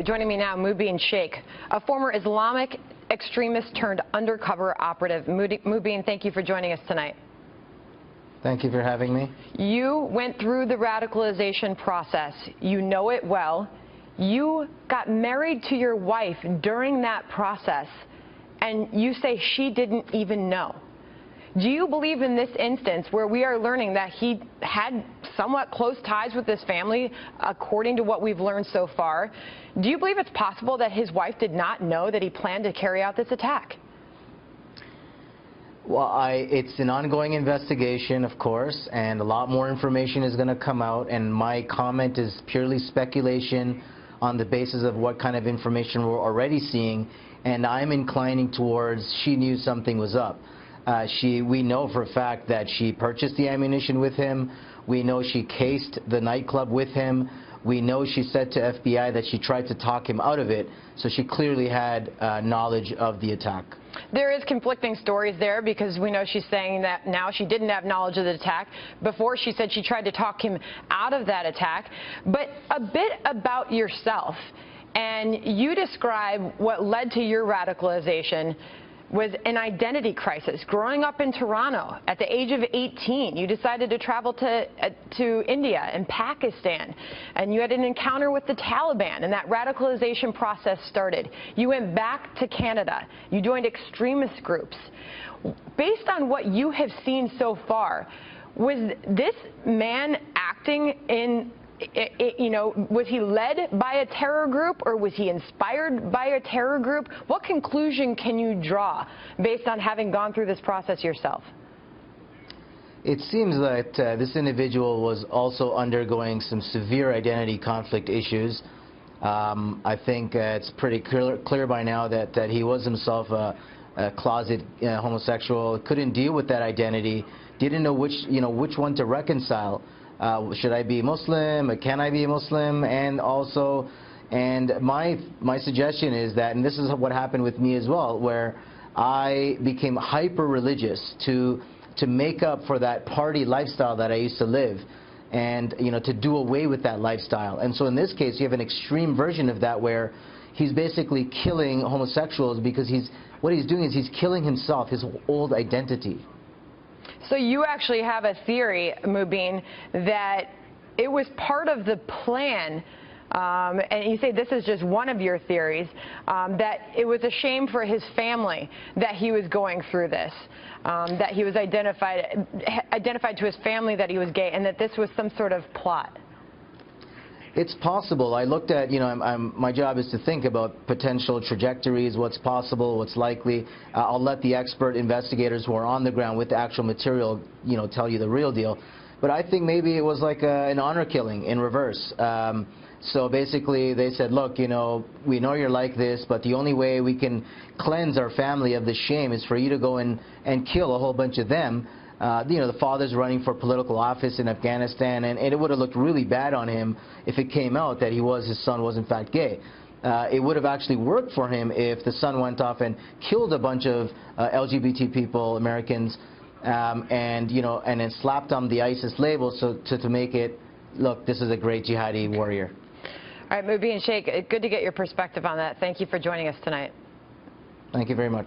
Joining me now, Mubin Shaikh, a former Islamic extremist turned undercover operative. Mubin, thank you for joining us tonight. Thank you for having me. You went through the radicalization process. You know it well. You got married to your wife during that process, and you say she didn't even know. Do you believe in this instance where we are learning that he had somewhat close ties with this family, according to what we've learned so far? Do you believe it's possible that his wife did not know that he planned to carry out this attack? Well, it's an ongoing investigation, of course, and a lot more information is going to come out, and my comment is purely speculation on the basis of what kind of information we're already seeing, and I'm inclining towards she knew something was up. We know for a fact that she purchased the ammunition with him. We know she cased the nightclub with him. We know she said to FBI that she tried to talk him out of it, so she clearly had knowledge of the attack. There is conflicting stories there, because we know she's saying that now she didn't have knowledge of the attack. Before, she said she tried to talk him out of that attack. But a bit about yourself, and you describe what led to your radicalization was an identity crisis. Growing up in Toronto, at the age of 18, you decided to travel to India and Pakistan, and you had an encounter with the Taliban, and that radicalization process started. You went back to Canada. You joined extremist groups. Based on what you have seen so far, was this man acting in was he led by a terror group, or was he inspired by a terror group? What conclusion can you draw based on having gone through this process yourself? It seems that this individual was also undergoing some severe identity conflict issues. I think it's pretty clear by now that he was himself a closet homosexual, couldn't deal with that identity, didn't know which one to reconcile. Should I be Muslim? Can I be a Muslim? And my suggestion is that, and this is what happened with me as well, where I became hyper religious to make up for that party lifestyle that I used to live, and to do away with that lifestyle. And so in this case, you have an extreme version of that, where he's basically killing homosexuals because what he's doing is he's killing himself, his old identity. So you actually have a theory, Mubin, that it was part of the plan, and you say this is just one of your theories, that it was a shame for his family that he was going through this, that he was identified to his family that he was gay, and that this was some sort of plot. It's possible. I looked at, my job is to think about potential trajectories, what's possible, what's likely. I'll let the expert investigators who are on the ground with the actual material, tell you the real deal. But I think maybe it was like an honor killing in reverse. So basically they said, look, we know you're like this, but the only way we can cleanse our family of the shame is for you to go and kill a whole bunch of them. The father's running for political office in Afghanistan, and it would have looked really bad on him if it came out that his son was in fact gay. It would have actually worked for him if the son went off and killed a bunch of LGBT people, Americans, and then slapped on the ISIS label to make it look, this is a great jihadi warrior. All right, Mubin Shaikh, good to get your perspective on that. Thank you for joining us tonight. Thank you very much.